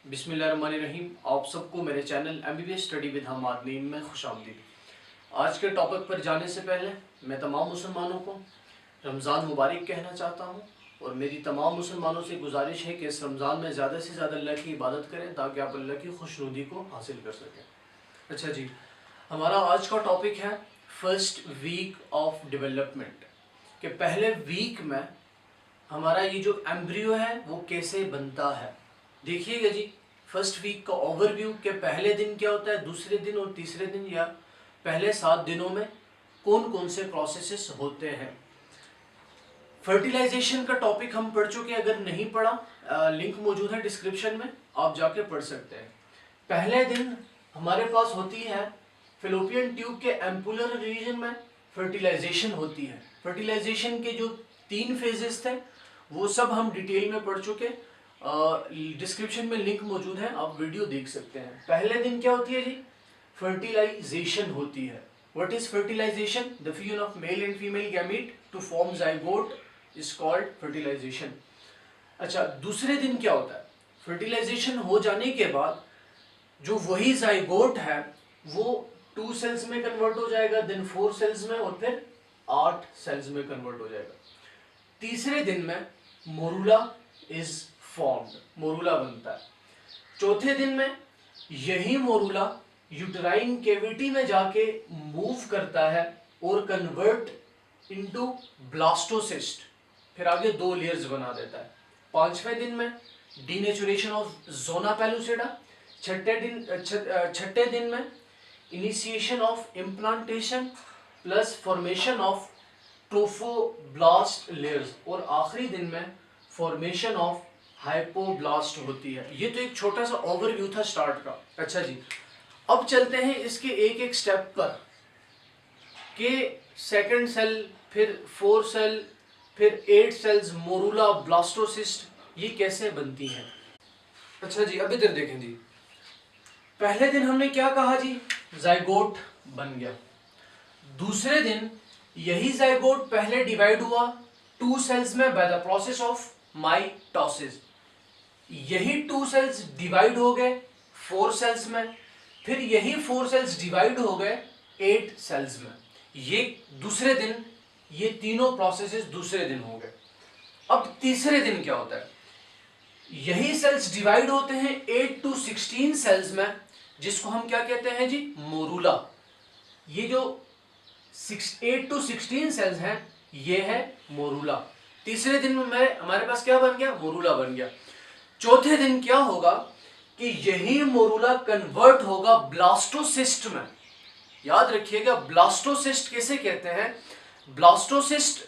बिस्मिल्लाहिर्रहमानिर्रहीम। आप सबको मेरे channel MBBS study with Hammad Naeem में खुशामदीद। आज के टॉपिक पर जाने से पहले मैं तमाम मुसलमानों को रमज़ान मुबारक कहना चाहता हूँ और मेरी तमाम मुसलमानों से गुजारिश है कि इस रमज़ान में ज़्यादा से ज़्यादा अल्लाह की इबादत करें ताकि आप अल्लाह की खुशनुदी को हासिल कर सकें। अच्छा जी, हमारा आज का टॉपिक है फर्स्ट वीक ऑफ डेवलपमेंट के पहले वीक में हमारा ये जो एम्ब्रियो है वो कैसे बनता है। देखिएगा जी, फर्स्ट वीक का ओवरव्यू के पहले दिन क्या होता है, दूसरे दिन और तीसरे दिन या पहले 7 दिनों में कौन कौन से प्रोसेसेस होते हैं। फर्टिलाइजेशन का टॉपिक हम पढ़ चुके हैं, अगर नहीं पढ़ा लिंक मौजूद है डिस्क्रिप्शन में, आप जाके पढ़ सकते हैं। पहले दिन हमारे पास होती है फेलोपियन ट्यूब के एम्पुलर रीजन में फर्टिलाइजेशन होती है। फर्टिलाइजेशन के जो 3 फेजेस थे वो सब हम डिटेल में पढ़ चुके, डिस्क्रिप्शन में लिंक मौजूद है, आप वीडियो देख सकते हैं। पहले दिन क्या होती है जी, फर्टिलाइजेशन होती है। What is fertilization? The fusion of male and female gamete to form zygote is called fertilization. अच्छा, दूसरे दिन क्या होता है? फर्टिलाइजेशन हो जाने के बाद जो वही जाइगोट है वो 2 सेल्स में कन्वर्ट हो जाएगा, देन 4 सेल्स में और फिर 8 सेल्स में कन्वर्ट हो जाएगा। तीसरे दिन में मोरूला इज फॉर्म्ड, मोरूला बनता है। चौथे दिन में यही मोरूला यूटेराइन कैविटी में जाके मूव करता है और कन्वर्ट इनटू ब्लास्टोसिस्ट, फिर आगे 2 लेयर्स बना देता है। 5वें दिन में डीनेचुरेशन ऑफ जोना पेलुसिडा। छठे दिन में initiation of implantation plus formation of trophoblast layers और आखिरी दिन में फॉर्मेशन ऑफ हाइपोब्लास्ट होती है। ये तो एक छोटा सा ओवरव्यू था स्टार्ट का। अच्छा जी, अब चलते हैं इसके एक एक स्टेप पर कि सेकंड सेल, फिर 4 सेल, फिर 8 सेल्स, मोरूला, ब्लास्टोसिस्ट, ये कैसे बनती हैं। अच्छा जी, अब इधर देखें जी, पहले दिन हमने क्या कहा जी, जाइगोट बन गया। दूसरे दिन यही जाइगोट पहले डिवाइड हुआ 2 सेल्स में by the process of mitosis. यही 2 सेल्स डिवाइड हो गए 4 सेल्स में, फिर यही 4 सेल्स डिवाइड हो गए 8 सेल्स में। ये दूसरे दिन, ये तीनों प्रोसेसेस दूसरे दिन हो गए। अब तीसरे दिन क्या होता है, यही सेल्स डिवाइड होते हैं 8 to 16 सेल्स में, जिसको हम क्या कहते हैं जी, मोरूला। ये जो 8 to 16 सेल्स हैं ये है मोरूला। तीसरे दिन में हमारे पास क्या बन गया, मोरूला बन गया। चौथे दिन क्या होगा कि यही मोरूला कन्वर्ट होगा ब्लास्टोसिस्ट में। याद रखिएगा, ब्लास्टोसिस्ट किसे कहते हैं? ब्लास्टोसिस्ट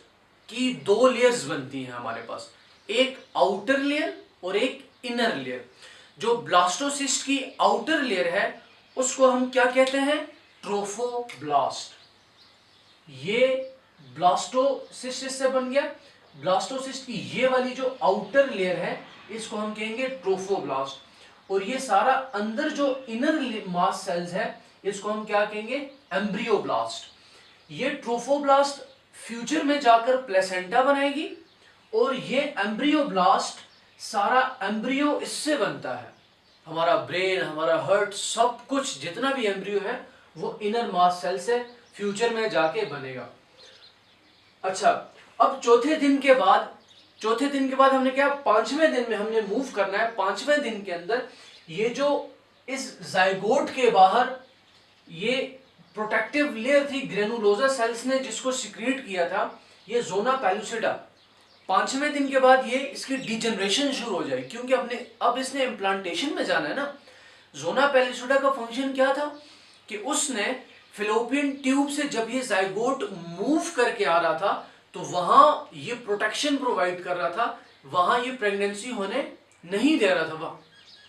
की 2 लेयर्स बनती हैं हमारे पास, एक आउटर लेयर और एक इनर लेयर। जो ब्लास्टोसिस्ट की आउटर लेयर है उसको हम क्या कहते हैं, ट्रोफोब्लास्ट। ये ब्लास्टोसिस्ट से बन गया। ब्लास्टोसिस्ट की ये वाली जो आउटर लेयर है इसको हम कहेंगे ट्रोफोब्लास्ट, और ये सारा अंदर जो इनर मास सेल्स है इसको हम क्या कहेंगे, एम्ब्रियोब्लास्ट। ये ट्रोफोब्लास्ट फ्यूचर में जाकर प्लेसेंटा बनाएगी और ये एम्ब्रियोब्लास्ट, सारा एम्ब्रियो इससे बनता है। हमारा ब्रेन, हमारा हार्ट, सब कुछ जितना भी एम्ब्रियो है वो इनर मास सेल से फ्यूचर में जाके बनेगा। अच्छा, अब चौथे दिन के बाद हमने क्या, 5वें दिन में हमने मूव करना है। 5वें दिन के अंदर ये जो इस जाइगोट के बाहर ये प्रोटेक्टिव लेयर थी ग्रेनुलोसा सेल्स ने जिसको सिक्रीट किया था, ये जोना पेलुसिडा, 5वें दिन के बाद ये इसकी डिजेनरेशन शुरू हो जाएगी, क्योंकि अब इसने इम्प्लांटेशन में जाना है ना। जोना पेलुसिडा का फंक्शन क्या था कि उसने फेलोपियन ट्यूब से जब ये जाइगोट मूव करके आ रहा था तो वहां ये प्रोटेक्शन प्रोवाइड कर रहा था, वहां ये प्रेगनेंसी होने नहीं दे रहा था,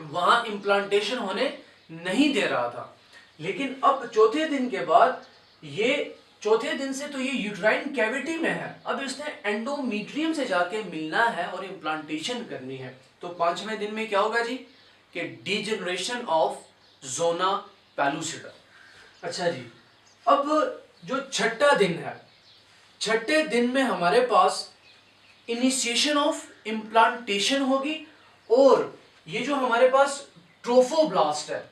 वहां इम्प्लांटेशन होने नहीं दे रहा था। लेकिन अब चौथे दिन के बाद, ये चौथे दिन से तो ये यूट्राइन कैविटी में है, अब इसने एंडोमीट्रियम से जाके मिलना है और इम्प्लांटेशन करनी है। तो 5वें दिन में क्या होगा जी, कि डिजेनरेशन ऑफ जोना पेलुसिडा। अच्छा जी, अब जो छठा दिन है, छठे दिन में हमारे पास इनिशिएशन ऑफ इम्प्लांटेशन होगी और ये जो हमारे पास ट्रोफोब्लास्ट है।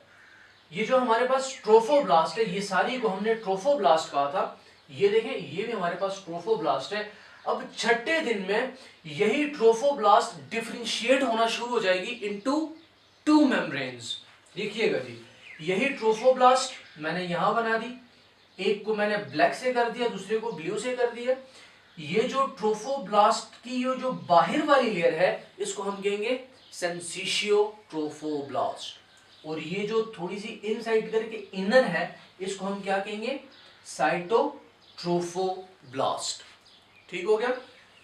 ये जो हमारे पास ट्रोफोब्लास्ट है, ये सारी को हमने ट्रोफोब्लास्ट कहा था। ये देखें, ये भी हमारे पास ट्रोफोब्लास्ट है। अब छठे दिन में यही ट्रोफोब्लास्ट डिफरेंशिएट होना शुरू हो जाएगी इनटू टू मेम्ब्रेन्स। देखिएगा जी, यही ट्रोफोब्लास्ट मैंने यहां बना दी, एक को मैंने ब्लैक से कर दिया, दूसरे को ब्लू से कर दिया। ये जो ट्रोफोब्लास्ट की ये जो बाहर वाली लेयर है, इसको हम कहेंगे सेंसिशियो ट्रोफोब्लास्ट, और ये जो थोड़ी सी इनसाइड करके इनर है, इसको हम क्या कहेंगे, साइटोट्रोफोब्लास्ट। ठीक हो गया।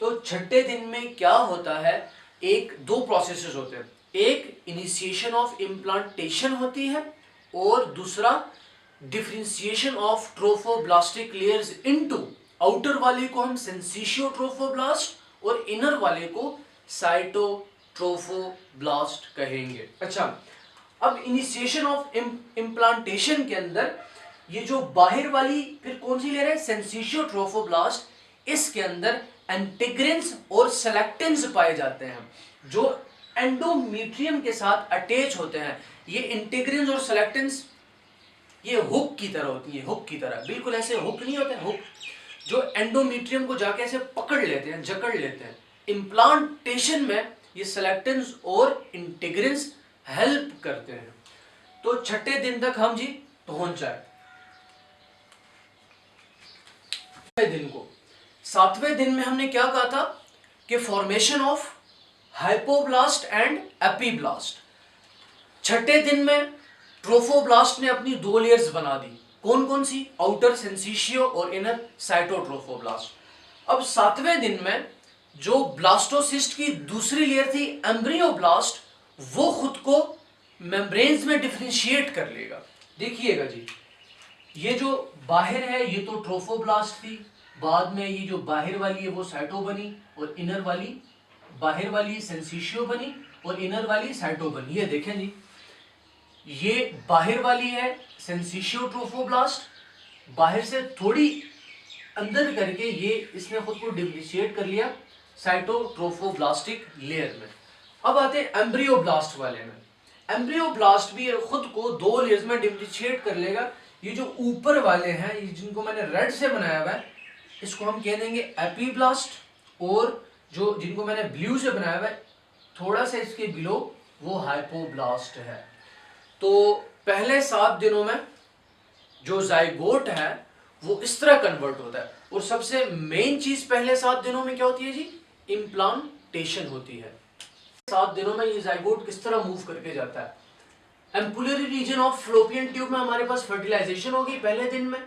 तो छठे दिन में क्या होता है, एक दो प्रोसेसेस होते हैं, एक इनिशिएशन ऑफ इम्प्लांटेशन होती है और दूसरा differentiation of trophoblastic layers into, outer वाले को हम सेंसिशियो ट्रोफोब्लास्ट और इनर वाले को साइटोट्रोफोब्लास्ट कहेंगे। अच्छा, अब इनिशिएशन ऑफ इम्प्लांटेशन के अंदर ये जो बाहर वाली फिर कौन सी लेयर है, सेंसिशियो ट्रोफोब्लास्ट, इसके अंदर एंटीग्रिन्स और सेलेक्टिन्स पाए जाते हैं जो एंडोमीट्रियम के साथ अटैच होते हैं। ये इंटीग्रिन्स और सेलेक्टिन्स ये हुक की तरह होती है, हुक की तरह, बिल्कुल ऐसे हुक नहीं होते, हुक जो एंडोमीट्रियम को जाके ऐसे पकड़ लेते हैं, जकड़ लेते हैं। इम्प्लांटेशन में ये सेलेक्टिन्स और इंटीग्रिन्स हेल्प करते हैं। तो छठे दिन तक हम जी पहुंच जाए। दिन को सातवें दिन में हमने क्या कहा था कि formation of hypoblast and epiblast. छठे दिन में ट्रोफोब्लास्ट ने अपनी दो लेयर्स बना दी, कौन कौन सी, आउटर सेंसिशियो और इनर साइटोट्रोफोब्लास्ट। अब सातवें दिन में जो ब्लास्टोसिस्ट की दूसरी लेयर थी एम्ब्रियोब्लास्ट, वो खुद को मेम्ब्रेन्स में डिफरेंशिएट कर लेगा। देखिएगा जी, ये जो बाहर है ये तो ट्रोफोब्लास्ट थी, बाद में ये जो बाहर वाली है वो साइटो बनी और इनर वाली, बाहर वाली सेंसिशियो बनी और इनर वाली साइटो बनी। ये देखें जी, ये बाहर वाली है सेंसिशियो ट्रोफोब्लास्ट, बाहर से थोड़ी अंदर करके ये इसने खुद को डिफरेंशिएट कर लिया साइटोट्रोफोब्लास्टिक लेयर में। अब आते हैं एम्ब्रियोब्लास्ट वाले में। एम्ब्रियोब्लास्ट भी खुद को दो लेयर्स में डिफरेंशिएट कर लेगा। ये जो ऊपर वाले हैं, जिनको मैंने रेड से बनाया हुआ है, इसको हम कह देंगे एपीब्लास्ट, और जो जिनको मैंने ब्लू से बनाया हुआ है थोड़ा सा इसके बिलो, वो हाइपोब्लास्ट है। तो पहले 7 दिनों में जो जाइगोट है वो इस तरह कन्वर्ट होता है, और सबसे मेन चीज पहले 7 दिनों में क्या होती है जी, इम्प्लांटेशन होती है। 7 दिनों में ये जाइगोट किस तरह मूव करके जाता है। Ampullary region of fallopian tube में हमारे पास फर्टिलाइजेशन होगी पहले दिन में,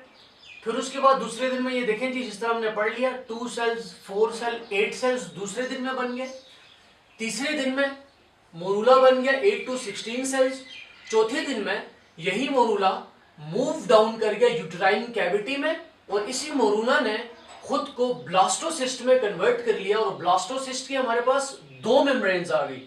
फिर उसके बाद दूसरे दिन में ये देखें जी, जिस तरह हमने पढ़ लिया 2 सेल्स 4 सेल 8 सेल्स दूसरे दिन में बन गए। तीसरे दिन में मोरूला बन गया 8 to 16 सेल्स। चौथे दिन में यही मोरूला मूव डाउन कर गया यूट्राइन कैविटी में, और इसी मोरूला ने खुद को ब्लास्टोसिस्ट में कन्वर्ट कर लिया, और ब्लास्टोसिस्ट की हमारे पास दो मेम्ब्रेन्स आ गई,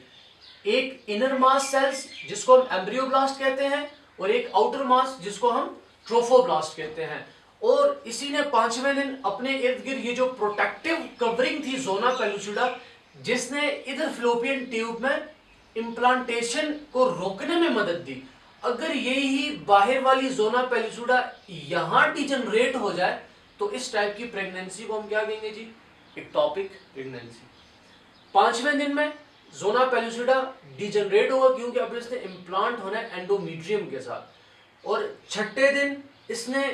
एक इनर मास सेल्स जिसको हम एम्ब्रियोब्लास्ट कहते हैं, और एक आउटर मास जिसको हम ट्रोफोब्लास्ट कहते हैं। और इसी ने 5वें दिन अपने इर्द गिर्द ये जो प्रोटेक्टिव कवरिंग थी जोना पेलुसिडा, जिसने इधर फ्लोपियन ट्यूब में इम्प्लांटेशन को रोकने में मदद दी। अगर यही बाहर वाली जोना पेलुसिडा यहां डिजनरेट हो जाए तो इस टाइप की प्रेगनेंसी को हम क्या कहेंगे जी, एक्टोपिक प्रेगनेंसी। 5वें दिन में जोना पेलुसिडा डिजनरेट होगा क्योंकि अब इसने इम्प्लांट होना है एंडोमीट्रियम के साथ। और छठे दिन इसने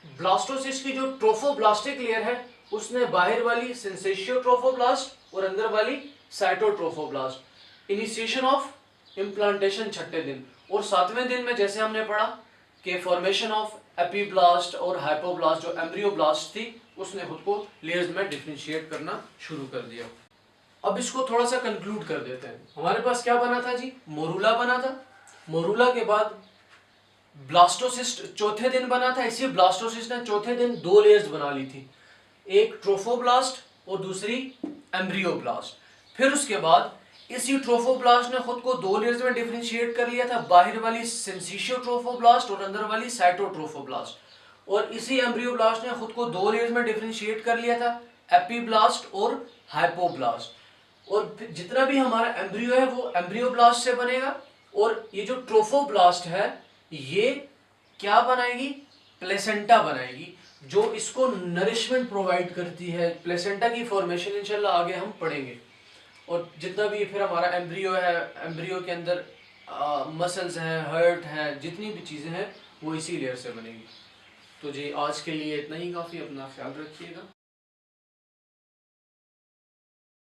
ब्लास्टोसिस्ट की जो ट्रोफोब्लास्टिक लेयर है उसने बाहर वाली सेंसेशियो ट्रोफोब्लास्ट और अंदर वाली साइटोट्रोफोब्लास्ट। इनिशिएशन ऑफ इम्प्लांटेशन छठे दिन। और 7वें दिन में जैसे हमने पढ़ा कि फॉर्मेशन ऑफ एपीब्लास्ट और हाइपोब्लास्ट, जो एम्ब्रियोब्लास्ट थी उसने खुद को लेयर्स में डिफरेंशिएट करना शुरू कर दिया। अब इसको थोड़ा सा कंक्लूड कर देते हैं। हमारे पास क्या बना था जी, मोरूला बना था। मोरूला के बाद ब्लास्टोसिस्ट चौथे दिन बना था। इसी ब्लास्टोसिस्ट ने चौथे दिन दो लेयर्स बना ली थी, एक ट्रोफोब्लास्ट और दूसरी एम्ब्रियोब्लास्ट। फिर उसके बाद इसी ट्रोफोब्लास्ट ने खुद को दो लेयर्स में डिफरेंशिएट कर लिया था, बाहर वाली सेंसिशियो ट्रोफोब्लास्ट और अंदर वाली साइटोट्रोफोब्लास्ट। और इसी एम्ब्रियोब्लास्ट ने खुद को दो लेयर्स में डिफरेंशिएट कर लिया था, एपीब्लास्ट और हाइपोब्लास्ट। और जितना भी हमारा एम्ब्रियो है वो एम्ब्रियोब्लास्ट से बनेगा, और ये जो ट्रोफोब्लास्ट है ये क्या बनाएगी, प्लेसेंटा बनाएगी, जो इसको नरिशमेंट प्रोवाइड करती है। प्लेसेंटा की फॉर्मेशन इंशाल्लाह आगे हम पढ़ेंगे। और जितना भी फिर हमारा एम्ब्रियो है, एम्ब्रियो के अंदर मसल्स हैं, हर्ट है, जितनी भी चीज़ें हैं वो इसी लेयर से बनेगी। तो जी आज के लिए इतना ही काफ़ी, अपना ख्याल रखिएगा।